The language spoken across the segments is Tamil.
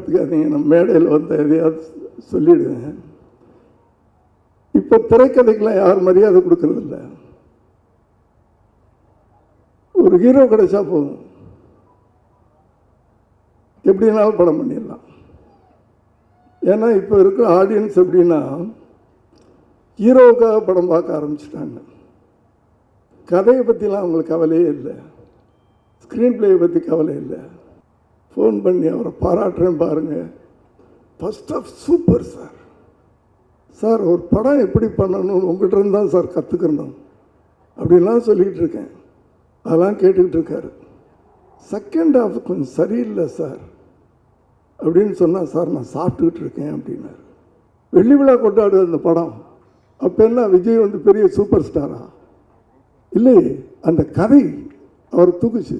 எடுத்துக்காதீங்க, நான் மேடையில் வந்து எதையாவது சொல்லிவிடுவேன். இப்போ திரைக்கதைக்கெல்லாம் யார் மரியாதை கொடுக்கறதில்ல. ஒரு ஹீரோ கிடைச்சா போதும், எப்படினாலும் படம் பண்ணிடலாம். ஏன்னா இப்போ இருக்கிற ஆடியன்ஸ் எப்படின்னா ஹீரோவுக்காக படம் பார்க்க ஆரம்பிச்சிட்டாங்க. கதையை பற்றிலாம் அவங்களுக்கு கவலையே இல்லை, ஸ்க்ரீன் பிளேயை பற்றி கவலை இல்லை. ஃபோன் பண்ணி அவரை பாராட்டுறேன்னு பாருங்கள், first off super sir, sir ஒரு படம் எப்படி பண்ணணும்னு உங்கள்கிட்ட இருந்து தான் சார் கற்றுக்கணும் அப்படின்லாம் சொல்லிகிட்டு இருக்கேன். அதெல்லாம் கேட்டுக்கிட்டு இருக்காரு. செகண்ட் ஹாஃப் கொஞ்சம் சரியில்லை சார் அப்படின்னு சொன்னால், சார் நான் சாப்பிட்டுக்கிட்டு இருக்கேன் அப்படின்னாரு. வெள்ளி விழா கொண்டாடுது அந்த படம். அப்போ என்ன விஜய் வந்து பெரிய சூப்பர் ஸ்டாரா? இல்லையே, அந்த கதை அவர் தூக்குச்சு.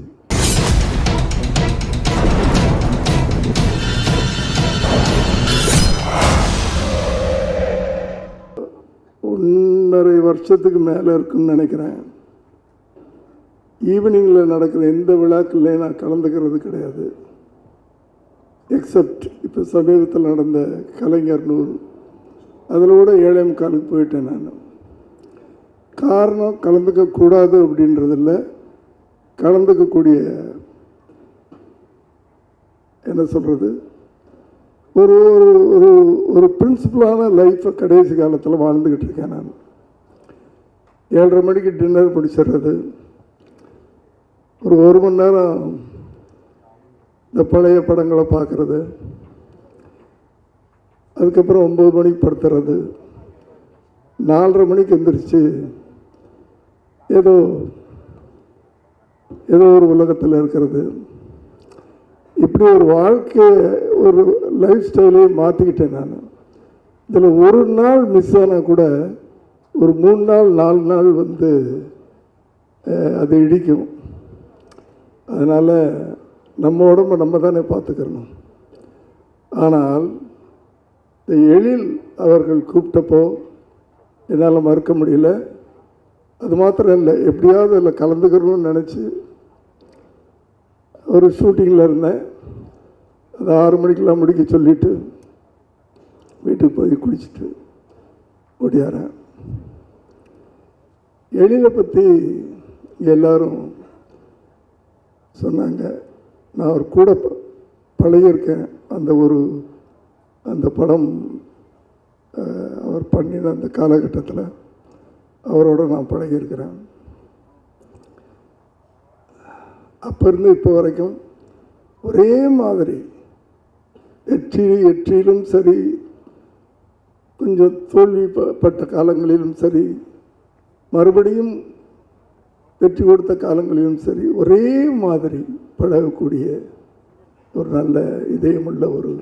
ஒன்றரை வருஷத்துக்கு மேலே இருக்குன்னு நினைக்கிறேன். ஈவினிங்கில் நடக்கிற எந்த விழாக்கள்லையும் நான் கலந்துக்கிறது கிடையாது, எக்ஸப்ட் இப்போ சமீபத்தில் நடந்த கலைஞர் 100, அதில் கூட 7:45 போயிட்டேன் நான். காரணம் கலந்துக்கக்கூடாது அப்படின்றதில்ல, கலந்துக்கக்கூடிய என்ன சொல்கிறது, ஒரு ஒரு ஒரு பிரின்சிபலான லைஃப்பை கடைசி காலத்தில் வாழ்ந்துக்கிட்டு இருக்கேன் நான். 7:30 மணிக்கு டின்னர் முடிச்சிடுறது, ஒரு 1 மணி நேரம் இந்த பழைய படங்களை பார்க்குறது, அதுக்கப்புறம் 9 மணிக்கு படுத்துறது, 4:30 மணிக்கு எந்திரிச்சு ஏதோ ஒரு உலகத்தில் இருக்கிறது. இப்படி ஒரு வாழ்க்கையை, ஒரு லைஃப் ஸ்டைலையே மாற்றிக்கிட்டேன் நான். இதில் ஒரு நாள் மிஸ் ஆனால் கூட ஒரு 3 நாள் 4 நாள் வந்து அது இடிக்கும். அதனால் நம்ம உடம்பை நம்ம தானே பார்த்துக்கிறணும். ஆனால் இந்த எழில் அவர்கள் கூப்பிட்டப்போ என்னால் மறுக்க முடியல. அது மாத்திரம் இல்லை, எப்படியாவது அதில் கலந்துக்கிறணும்னு நினச்சி ஒரு ஷூட்டிங்கில் இருந்தேன். அது 6 மணிக்கெலாம் முடிக்க சொல்லிவிட்டு வீட்டுக்கு போய் குளிச்சுட்டு ஓடியாரேன். எழிலை பற்றி எல்லோரும் சொன்னாங்க. நான் அவர் கூட பழகியிருக்கேன். அந்த படம் அவர் பண்ணின அந்த காலகட்டத்தில் அவரோட நான் பழகியிருக்கிறேன். அப்போ இருந்து இப்போ வரைக்கும் ஒரே மாதிரி வெற்றியிலும் சரி, கொஞ்சம் தோல்விப்பட்ட காலங்களிலும் சரி, மறுபடியும் வெற்றி கொடுத்த காலங்களிலும் சரி, ஒரே மாதிரி பழகக்கூடிய ஒரு நல்ல இதயமுள்ள ஒரு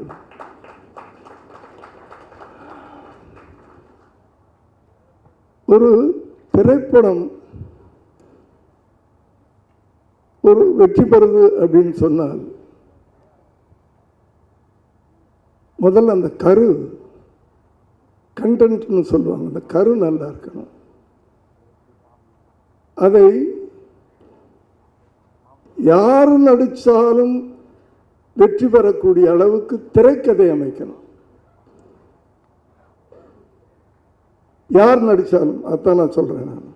திரைப்படம் ஒரு வெற்றி பெறுது அப்படின்னு சொன்னால் முதல்ல அந்த கரு, கண்டென்ட்னு சொல்லுவாங்க, அந்த கரு நல்லா இருக்கணும். அதை யார் நடித்தாலும் வெற்றி பெறக்கூடிய அளவுக்கு திரைக்கதை அமைக்கணும். யார் நடித்தாலும், அதான் நான் சொல்கிறேன் நான்.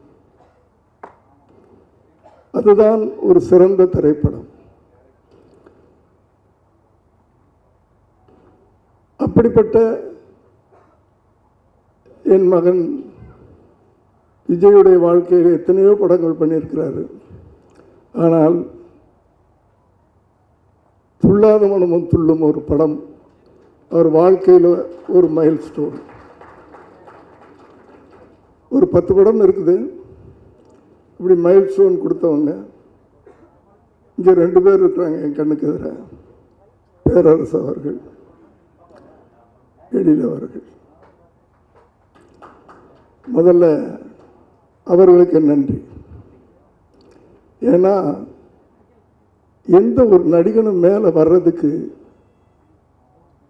அதுதான் ஒரு சிறந்த திரைப்படம். அப்படிப்பட்ட என் மகன் விஜயுடைய வாழ்க்கையில் எத்தனையோ படங்கள் பண்ணியிருக்கிறாரு. ஆனால் துள்ளாத மனமும் துள்ளும் ஒரு படம் அவர் வாழ்க்கையில் ஒரு மைல் ஸ்டோன். ஒரு 10 படம் இருக்குது. இப்படி மைல் ஸ்டோன் கொடுத்தவங்க இங்கே 2 பேர் இருக்கிறாங்க என் கண்ணுக்கு எதிராக. பேரரசு அவர்கள், எழில் அவர்கள். முதல்ல அவர்களுக்கு நன்றி. ஏன்னா எந்த ஒரு நடிகனும் மேலே வர்றதுக்கு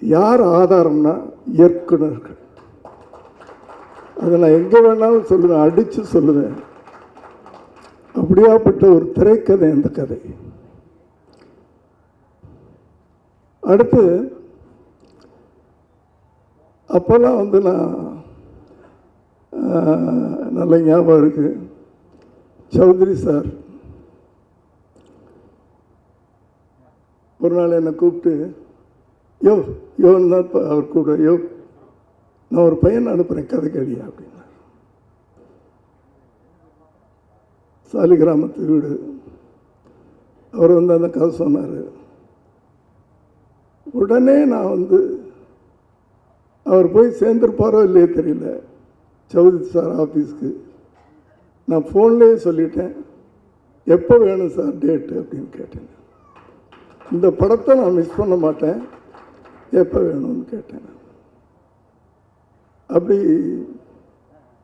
யார் ஆதாரம்னா இயக்குனர்கள். அதை நான் எங்கே வேணாலும் சொல்லுவேன், அடித்து சொல்லுவேன். அப்படியாப்பட்ட ஒரு திரைக்கதை அந்த கதை. அடுத்து அப்போல்லாம் வந்து நான் நல்ல ஞாபகம் இருக்குது, சௌத்ரி சார் ஒரு நாள் என்னை கூப்பிட்டு, யோன்னு தான் அவர் கூட, நான் ஒரு பையனை அனுப்புகிறேன் கதை கேளியா அப்படின்னா. சாலி கிராமத்து வீடு, அவர் வந்து அந்த கதை சொன்னார். உடனே நான் வந்து அவர் போய் சேர்ந்துருப்பாரோ இல்லையே தெரியல சௌத்ரி சார் ஆஃபீஸ்க்கு. நான் ஃபோன்லேயே சொல்லிட்டேன், எப்போ வேணும் சார் டேட்டு அப்படின்னு கேட்டேன். இந்த படத்தை நான் மிஸ் பண்ண மாட்டேன், எப்போ வேணும்னு கேட்டேன். அப்படி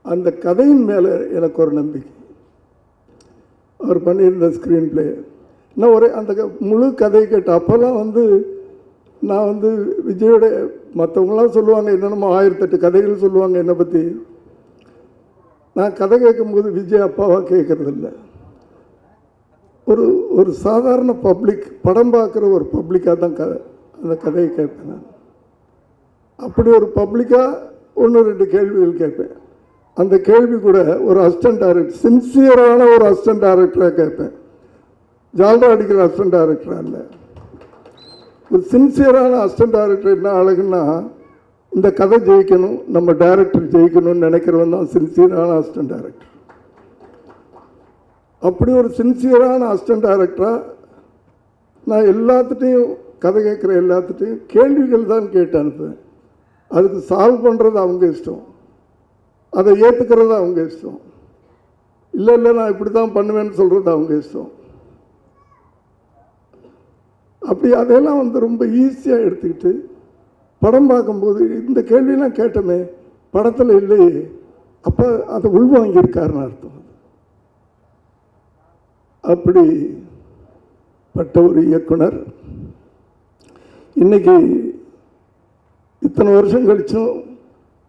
அந்த கதையின் மேலே எனக்கு ஒரு நம்பிக்கை. அவர் பண்ணியிருந்த ஸ்க்ரீன் பிளே நான் ஒரு அந்த முழு கதையை கேட்டேன். அப்போல்லாம் வந்து நான் வந்து விஜயோட மற்றவங்களாம் சொல்லுவாங்க, என்னென்னமோ 1008 கதைகள் சொல்லுவாங்க என்னை பற்றி. நான் கதை கேட்கும்போது விஜய் அப்பாவாக கேட்குறதில்ல, ஒரு சாதாரண பப்ளிக், படம் பார்க்குற ஒரு பப்ளிக்காக தான் அந்த கதையை கேட்பேன். நான் அப்படி ஒரு பப்ளிக்காக 1-2 கேள்விகள் கேட்பேன். அந்த கேள்வி கூட ஒரு அசிஸ்டன்ட் டைரக்டர், சின்சியரான ஒரு அசிஸ்டன்ட் டைரக்டராக கேட்பேன். ஜால்ரா அடிக்கிற அசிஸ்டன்ட் டைரக்டராக இல்லை, ஒரு சின்சியரான அசிஸ்டன்ட் டைரக்டர். என்ன அழகுன்னா, இந்த கதை ஜெயிக்கணும், நம்ம டைரக்டர் ஜெயிக்கணும்னு நினைக்கிறவன் தான் சின்சியரான அசிஸ்டன்ட் டைரக்டர். அப்படி ஒரு சின்சியரான அசிஸ்டன்ட் டைரக்டராக நான் எல்லாத்துட்டையும், கதை கேட்குற எல்லாத்துட்டையும் கேள்விகள் தான் கேட்டு அனுப்புவேன். அதுக்கு சால்வ் பண்ணுறது அவங்க இஷ்டம், அதை ஏற்றுக்கிறது அவங்க இஷ்டம், இல்லை நான் இப்படி தான் பண்ணுவேன்னு சொல்கிறது அவங்க இஷ்டம். அப்படி அதையெல்லாம் வந்து ரொம்ப ஈஸியாக எடுத்துக்கிட்டு படம் பார்க்கும்போது, இந்த கேள்வியெல்லாம் கேட்டோமே படத்தில் இல்லையே, அப்போ அதை உள்வாங்கியிருக்காருன்னு அர்த்தம். அப்படிப்பட்ட ஒரு இயக்குனர் இன்னைக்கு இத்தனை வருஷம் கழிச்சும்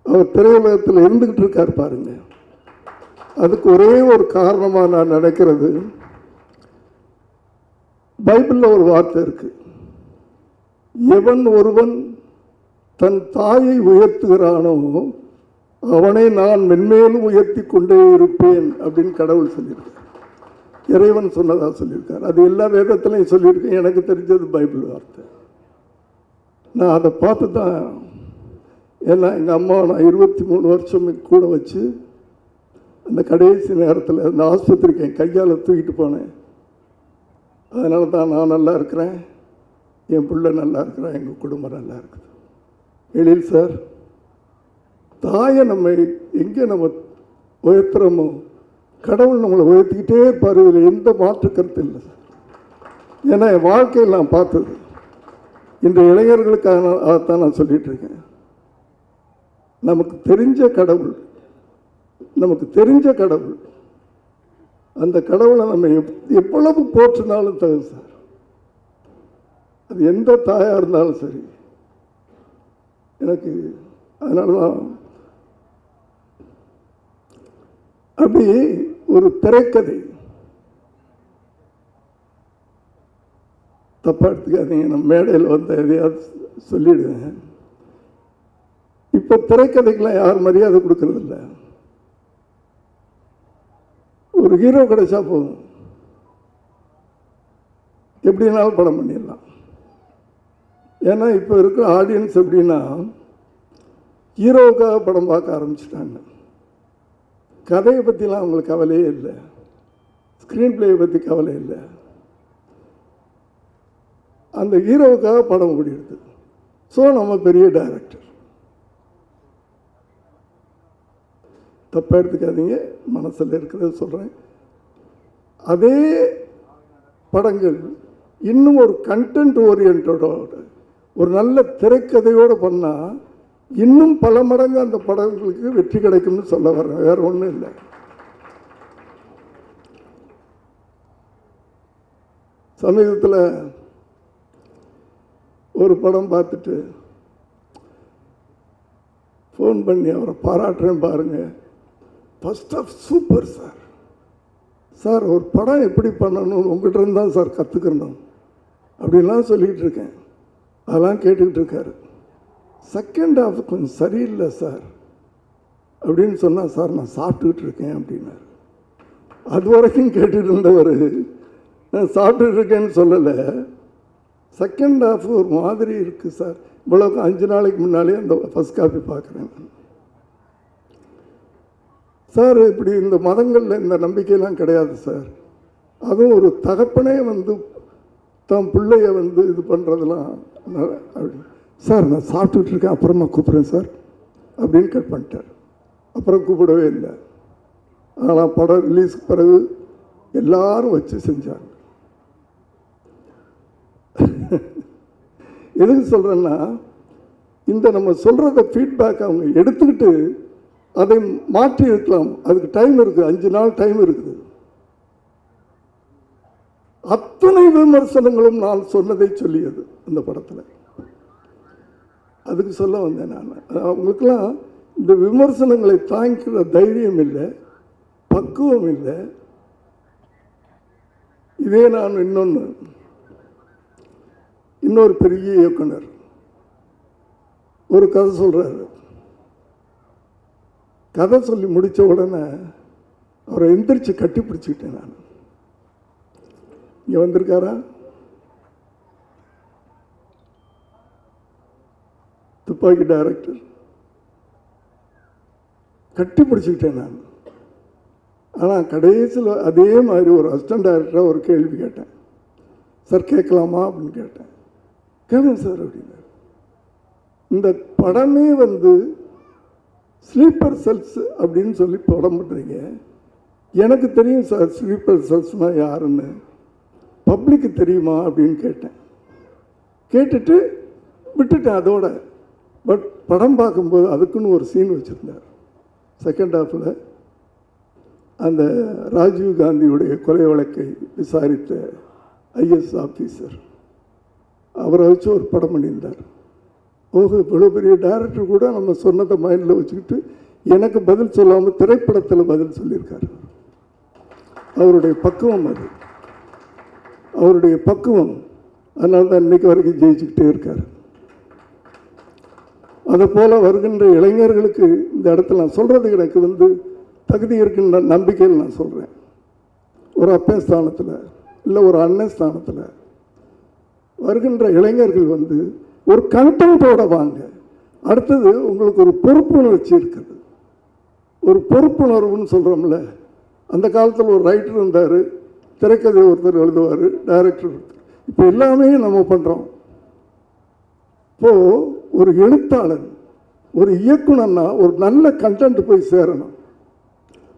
அவர் திரையுலகத்தில் இருந்துக்கிட்டு இருக்கார் பாருங்க. அதுக்கு ஒரே ஒரு காரணமாக நான் நினைக்கிறது, பைபிளில் ஒரு வார்த்தை இருக்கு, எவன் ஒருவன் தன் தாயை உயர்த்துகிறானோ அவனை நான் மென்மேலும் உயர்த்தி கொண்டே இருப்பேன் அப்படின்னு கடவுள் சொல்லியிருக்கார். இறைவன் சொன்னதாக சொல்லியிருக்கார். அது எல்லா வேதத்திலையும் சொல்லியிருக்கேன், எனக்கு தெரிஞ்சது பைபிள் வார்த்தை. நான் அதை பார்த்து தான், ஏன்னா எங்கள் அம்மாவை நான் 23 வருஷம் கூட வச்சு அந்த கடைசி நேரத்தில் அந்த ஆஸ்பத்திரிக்கு என் கையால் தூக்கிட்டு போனேன். அதனால தான் நான் நல்லா இருக்கிறேன், என் பிள்ளை நல்லா இருக்கிறேன், எங்கள் குடும்பம் நல்லா இருக்குது. எழில் சார், தாயை நம்ம எங்கே நம்ம உயர்த்துறோமோ கடவுள் நம்மளை உயர்த்திக்கிட்டே இருப்பார், இதில் எந்த மாற்று கருத்து இல்லை சார். ஏன்னா என் வாழ்க்கையில் நான் பார்த்தது, இந்த இளைஞர்களுக்காக அதைத்தான் நான் சொல்லிகிட்டு இருக்கேன். நமக்கு தெரிஞ்ச கடவுள், நமக்கு தெரிஞ்ச கடவுள், அந்த கடவுளை நம்ம எவ்வளவு போற்றினாலும் தகுது சார். அது எந்த தாயாக இருந்தாலும் சரி. எனக்கு அதனால தான் அப்படி ஒரு திரைக்கதை, தப்பா எடுத்துக்காதீங்க, நம்ம மேடையில் வந்து எதையாவது சொல்லிடுவேன். இப்போ திரைக்கதைக்கெல்லாம் யாரும் மரியாதை கொடுக்கறதில்ல. ஒரு ஹீரோ கிடைச்சா போதும், எப்படினாலும் படம் பண்ணிடலாம். ஏன்னா இப்போ இருக்கிற ஆடியன்ஸ் எப்படின்னா, ஹீரோவுக்காக படம் பார்க்க ஆரம்பிச்சிட்டாங்க. கதையை பற்றிலாம் அவங்களுக்கு கவலையே இல்லை, ஸ்க்ரீன் பிளேயை பற்றி கவலை இல்லை, அந்த ஹீரோவுக்காக படம் ஓடிடுது. ஸோ நம்ம பெரிய டைரக்டர், தப்பாக எடுத்துக்காதீங்க, மனசில் இருக்கிறத சொல்கிறேன். அதே படங்கள் இன்னும் ஒரு கண்டென்ட் ஓரியன்டோட ஒரு நல்ல திரைக்கதையோடு பண்ணால் இன்னும் பல மடங்கு அந்த படங்களுக்கு வெற்றி கிடைக்கும்னு சொல்ல வர்றேன், வேற ஒன்றும் இல்லை. சமீபத்தில் ஒரு படம் பார்த்துட்டு ஃபோன் பண்ணி அவரை பாராட்டுறேன் பாருங்க, first off super sir, sir ஒரு படம் எப்படி பண்ணணும் உங்கள்கிட்ட இருந்து தான் சார் கற்றுக்கணும் அப்படின்லாம் சொல்லிகிட்டு இருக்கேன். அதெல்லாம் கேட்டுக்கிட்டு இருக்காரு. செகண்ட் ஹாஃப் கொஞ்சம் சரியில்லை சார் அப்படின்னு சொன்னால், சார் நான் சாப்பிட்டுக்கிட்டு இருக்கேன் அப்படின்னாரு. அது வரைக்கும் கேட்டுட்டு இருந்தவர் நான் சாப்பிட்டுட்டு இருக்கேன்னு சொல்லலை, செகண்ட் ஹாஃப் ஒரு மாதிரி இருக்குது சார், இவ்வளோக்கு 5 நாளைக்கு முன்னாலே அந்த ஃபஸ்ட் காப்பி பார்க்குறேன் சார். இப்படி இந்த மதங்களில் இந்த நம்பிக்கையெல்லாம் கிடையாது சார். அதுவும் ஒரு தகப்பனே வந்து தான் பிள்ளைய வந்து இது பண்ணுறதெல்லாம் சார் நான் சாப்பிட்டுட்டு இருக்கேன் அப்புறமா கூப்பிட்றேன் சார் அப்படின்னு கட் பண்ணிட்டார். அப்புறம் கூப்பிடவே இல்லை. ஆனால் படம் ரிலீஸ்க்கு பிறகு எல்லாரும் வச்சு செஞ்சாங்க. எதுக்கு சொல்கிறேன்னா, இந்த நம்ம சொல்கிறத ஃபீட்பேக் அவங்க எடுத்துக்கிட்டு அதை மாற்றி இருக்கலாம். அதுக்கு டைம் இருக்குது, 5 நாள் டைம் இருக்குது. அத்தனை விமர்சனங்களும் நான் சொன்னதை சொல்லியது அந்த படத்தில். அதுக்கு சொல்ல வந்தேன் நான். அவங்களுக்கெல்லாம் இந்த விமர்சனங்களை தாங்கிக்கிற தைரியம் இல்லை, பக்குவம் இல்லை. இதே நான் இன்னொரு பெரிய இயக்குனர் ஒரு கதை சொல்கிறாரு. கதை சொல்லி முடித்த உடனே அவரை எந்திரிச்சு கட்டி பிடிச்சிக்கிட்டேன் நான். இங்கே வந்திருக்காரா? துப்பாக்கி டைரக்டர். கட்டி பிடிச்சிக்கிட்டேன் நான். ஆனால் கடைசியில் அதே மாதிரி ஒரு அசிஸ்டன்ட் டைரக்டராக ஒரு கேள்வி கேட்டேன். சார் கேட்கலாமா அப்படின்னு கேட்டேன். கேளுங்க சார் அப்படின்னா. இந்த படமே வந்து ஸ்லீப்பர் செல்ஸ் அப்படின்னு சொல்லி படம் பண்ணுறீங்க. எனக்கு தெரியும் சார் ஸ்லீப்பர் செல்ஸ்னால் யாருன்னு, பப்ளிக்கு தெரியுமா அப்படின்னு கேட்டேன். கேட்டுட்டு விட்டுட்டேன் அதோட. பட் படம் பார்க்கும்போது அதுக்குன்னு ஒரு சீன் வச்சுருந்தார். செகண்ட் ஹாஃபில் அந்த ராஜீவ் காந்தியுடைய கொலை வழக்கை விசாரித்த ஐஎஸ் ஆஃபீஸர், அவரை வச்சு ஒரு படம் பண்ணியிருந்தார். ஓஹோ, இவ்வளோ பெரிய டைரக்டர் கூட நம்ம சொன்னதை மைண்டில் வச்சுக்கிட்டு எனக்கு பதில் சொல்லாமல் திரைப்படத்தில் பதில் சொல்லியிருக்காரு. அவருடைய பக்குவம் அது, அவருடைய பக்குவம். அதனால தான் இன்றைக்கு வரைக்கும் ஜெயிச்சுக்கிட்டே இருக்கார். அதை போல் வருகின்ற இளைஞர்களுக்கு இந்த இடத்துல நான் சொல்கிறதுக்கு எனக்கு வந்து தகுதி இருக்குன்ற நம்பிக்கையில் நான் சொல்கிறேன். ஒரு அப்பன் ஸ்தானத்தில் இல்லை ஒரு அண்ணன் ஸ்தானத்தில் வருகின்ற இளைஞர்கள் வந்து ஒரு கண்டென்ட்டோட வாங்க. அடுத்தது உங்களுக்கு ஒரு பொறுப்புணர்ச்சி இருக்குது. ஒரு பொறுப்புணர்வுன்னு சொல்கிறோம்ல, அந்த காலத்தில் ஒரு ரைட்டர் இருந்தார், திரைக்கதை ஒருத்தர் எழுதுவார், டைரக்டர் ஒருத்தர். இப்போ எல்லாமே நம்ம பண்ணுறோம். இப்போது ஒரு எழுத்தாளன், ஒரு இயக்குனர்னா ஒரு நல்ல கண்டென்ட் போய் சேரணும்.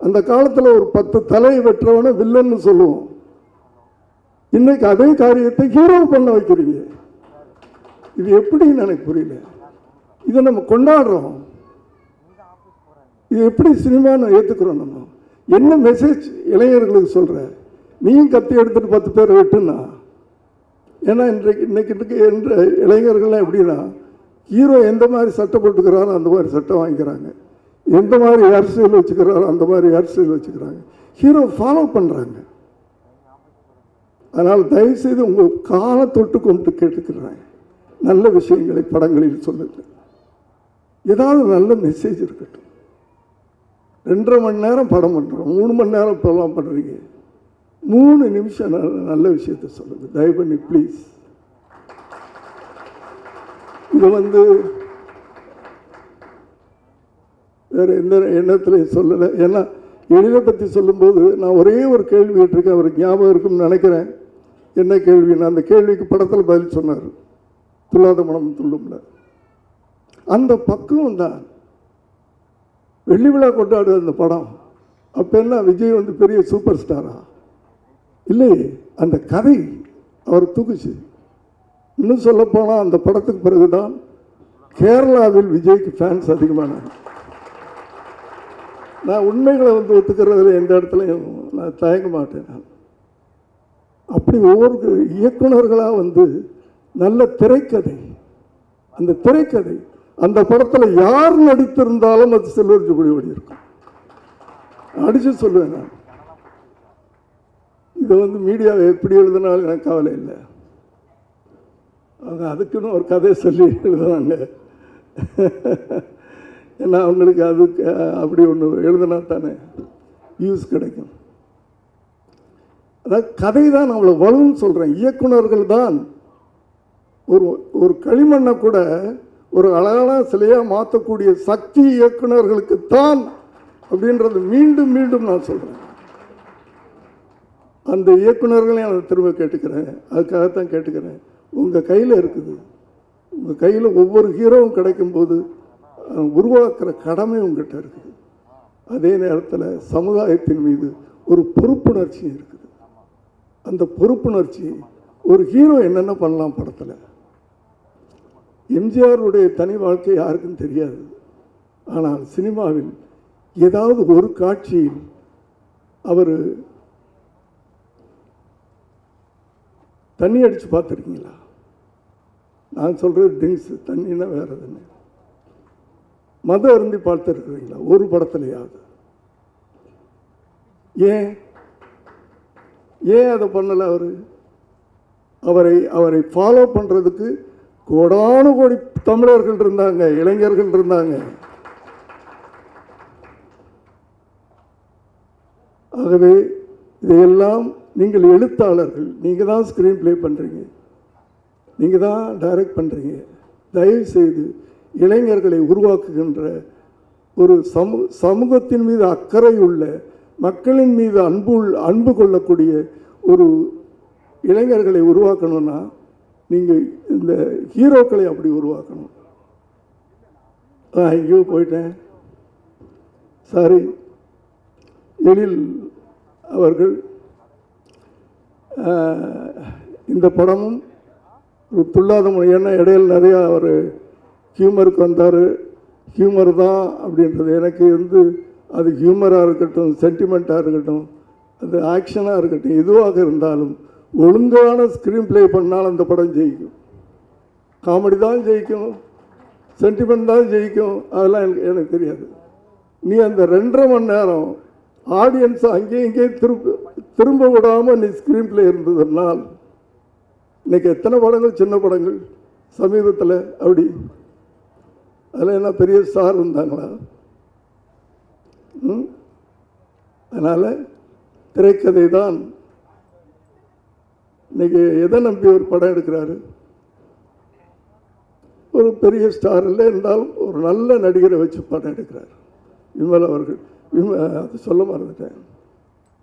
அந்த காலத்தில் ஒரு 10 தலையை வெட்டுறவனை வில்லன்னு சொல்லுவோம். இன்னைக்கு அதே காரியத்தை ஹீரோ பண்ண வைக்கிறீங்க. இது எப்படின்னு எனக்கு புரியல. இதை நம்ம கொண்டாடுறோம். இது எப்படி சினிமான்னு ஏற்றுக்கிறோம் நம்ம? என்ன மெசேஜ் இளைஞர்களுக்கு சொல்கிற? நீயும் கத்தி எடுத்துகிட்டு 10 பேர் வெட்டுனா? ஏன்னா இன்னைக்கு என்ற இளைஞர்கள்லாம் எப்படின்னா, ஹீரோ எந்த மாதிரி சட்டை போட்டுக்கிறாரோ அந்த மாதிரி சட்டை வாங்கிக்கிறாங்க, எந்த மாதிரி ஹேர் ஸ்டைல் வச்சுக்கிறாரோ அந்த மாதிரி ஹேர் ஸ்டைல் வச்சுக்கிறாங்க. ஹீரோ ஃபாலோ பண்ணுறாங்க. அதனால் தயவுசெய்து உங்கள் காலை தொட்டு கொண்டு கேட்டுக்கிறாங்க, நல்ல விஷயங்களை படங்களில் சொல்லுங்க. ஏதாவது நல்ல மெசேஜ் இருக்கட்டும். 2.5 மணி நேரம் படம் பண்ணுறோம், 3 மணி நேரம் படம் பண்ணுறீங்க. 3 நிமிஷம் நல்ல விஷயத்தை சொல்லுங்கள் தயவு பண்ணி ப்ளீஸ். இது வந்து வேறு எந்த எண்ணத்துலையும் சொல்லலை. ஏன்னா எழிலை பற்றி சொல்லும்போது நான் ஒரே ஒரு கேள்வி கேட்டிருக்கேன், அவருக்கு ஞாபகம் இருக்குன்னு நினைக்கிறேன். என்ன கேள்வின்னா, அந்த கேள்விக்கு படத்தில் பதில் சொன்னார், துல்லாத மனம் துள்ளும்ல. அந்த பக்குவம் தான் வெள்ளி விழா கொண்டாடுற அந்த படம். அப்போ என்ன விஜய் வந்து பெரிய சூப்பர் ஸ்டாரா? இல்லையே, அந்த கதை அவர் தூக்குச்சு. இன்னும் சொல்லப்போனால் அந்த படத்துக்கு பிறகுதான் கேரளாவில் விஜய்க்கு ஃபேன்ஸ் அதிகமானாங்க. நான் உண்மைகளை வந்து ஒத்துக்கிறதுல எந்த இடத்துலையும் நான் தயங்க மாட்டேன். நான் அப்படி ஒவ்வொரு இயக்குநர்களாக வந்து நல்ல திரைக்கதை, அந்த திரைக்கதை அந்த படத்தில் யார் நடித்திருந்தாலும் அது சில்வர் ஜூபிலி ஓடி இருக்கும். அடித்து சொல்லுவேன் நான். இதை வந்து மீடியாவை எப்படி எழுதினாலும் எனக்கு கவலை இல்லை. அதுக்குன்னு ஒரு கதையை சொல்லி எழுதுனாங்க, ஏன்னா அவங்களுக்கு அதுக்கு அப்படி ஒன்று எழுதுனா தானே வியூஸ் கிடைக்கும். அதாவது கதை தான் அவ்வளோ வலுன்னு சொல்கிறேன். இயக்குனர்கள் தான் ஒரு களிமண்ணை கூட ஒரு அழகான சிலையாக மாற்றக்கூடிய சக்தி இயக்குனர்களுக்குத்தான் அப்படின்றது மீண்டும் மீண்டும் நான் சொல்கிறேன். அந்த இயக்குனர்களையும் நான் திரும்ப கேட்டுக்கிறேன். அதுக்காகத்தான் கேட்டுக்கிறேன். உங்கள் கையில் இருக்குது. உங்கள் கையில் ஒவ்வொரு ஹீரோவும் கிடைக்கும்போது உருவாக்குற கடமை உங்கள்கிட்ட இருக்குது. அதே நேரத்தில் சமுதாயத்தின் மீது ஒரு பொறுப்புணர்ச்சி இருக்குது. அந்த பொறுப்புணர்ச்சி ஒரு ஹீரோ என்னென்ன பண்ணலாம் படத்தில். எம்ஜிஆருடைய தனி வாழ்க்கை யாருக்கும் தெரியாது. ஆனால் சினிமாவில் ஏதாவது ஒரு காட்சியில் அவர் தண்ணி அடித்து பார்த்துருக்கீங்களா? நான் சொல்கிறது ட்ரிங்க்ஸு, தண்ணின்னா வேறு எதுன்னு. மதம் அருந்தி பார்த்துருக்குறீங்களா ஒரு படத்துலையாவது? ஏன் அதை பண்ணலை? அவரை ஃபாலோ பண்ணுறதுக்கு கோடானு கோடி தமிழர்கள் இருந்தாங்க, இளைஞர்கள் இருந்தாங்க. ஆகவே இதையெல்லாம் நீங்கள் எழுத்தாளர்கள், நீங்கள் தான் ஸ்க்ரீன் பிளே பண்ணுறீங்க, நீங்கள் தான் டைரக்ட் பண்ணுறீங்க. தயவு செய்து இளைஞர்களை உருவாக்குகின்ற ஒரு சமூகத்தின் மீது அக்கறை உள்ள, மக்களின் மீது அன்பு கொள்ளக்கூடிய ஒரு இளைஞர்களை உருவாக்கணும்னா நீங்கள் இந்த ஹீரோக்களை அப்படி உருவாக்கணும். எங்கேயோ போயிட்டேன், சாரி. எழில் அவர்கள் இந்த படமும் ஒரு துள்ளாத மொழி. ஏன்னா இடையில் நிறையா அவர் ஹியூமருக்கு வந்தார். ஹியூமர் தான் அப்படின்றது எனக்கு அது ஹியூமராக இருக்கட்டும், சென்டிமெண்ட்டாக இருக்கட்டும், அது ஆக்ஷனாக இருக்கட்டும், எதுவாக இருந்தாலும் ஒழுங்கான ஸ்க்ரீன் பிளே பண்ணால் அந்த படம் ஜெயிக்கும். காமெடி தான் ஜெயிக்கும், சென்டிமெண்ட் தான் ஜெயிக்கும், அதெல்லாம் எனக்கு தெரியாது. நீ அந்த 2.5 மணி நேரம் ஆடியன்ஸை அங்கேயும் இங்கேயும் திரும்ப விடாமல் நீ ஸ்க்ரீன் பிளே இருந்ததுனால் இன்றைக்கி எத்தனை படங்கள் சின்ன படங்கள் சமீபத்தில் அப்படி அதில் என்ன பெரிய ஸ்டார் இருந்தாங்களா? அதனால் திரைக்கதை தான். இன்றைக்கி எதை நம்பி ஒரு படம் எடுக்கிறாரு? ஒரு பெரிய ஸ்டார் இல்லை இருந்தாலும் ஒரு நல்ல நடிகரை வச்சு படம் எடுக்கிறார். விமல் அவர்கள், அது சொல்ல மறந்துட்டேன்.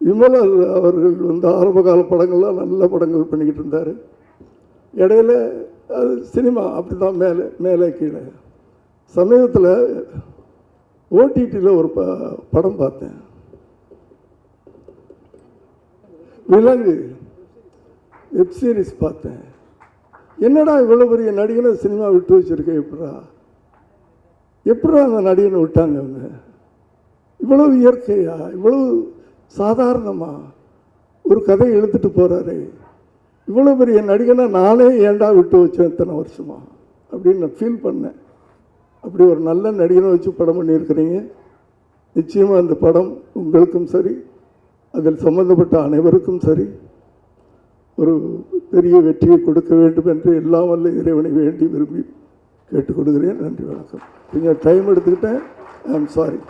விமல் அவர்கள் ஆரம்பகால படங்கள்லாம் நல்ல படங்கள் பண்ணிக்கிட்டு இருந்தார். இடையில அது சினிமா அப்படி தான் மேலே கீழே. சமீபத்தில் ஓடிடியில் ஒரு படம் பார்த்தேன், விலங்கு வெப் சீரிஸ் பார்த்தேன். என்னடா இவ்வளோ பெரிய நடிகனை சினிமா விட்டு வச்சுருக்கேன், எப்படா அந்த நடிகனை விட்டாங்க அவங்க? இவ்வளவு இயற்கையா, இவ்வளவு சாதாரணமாக ஒரு கதை எழுத்துட்டு போகிறாரு. இவ்வளோ பெரிய நடிகனை நானே ஏண்டா விட்டு வச்சேன் இத்தனை வருஷமா அப்படின்னு நான் ஃபீல் பண்ணேன். அப்படி ஒரு நல்ல நடிகனை வச்சு படம் பண்ணியிருக்கிறீங்க. நிச்சயமாக அந்த படம் உங்களுக்கும் சரி, அதில் சம்பந்தப்பட்ட அனைவருக்கும் சரி, ஒரு பெரிய வெற்றியை கொடுக்க வேண்டும் என்று எல்லாம் வல்ல இறைவனை வேண்டி விரும்பி கேட்டுக்கொள்கிறேன். நன்றி, வணக்கம். கொஞ்சம் டைம் எடுத்துக்கிட்டேன், ஐ ஆம் சாரி.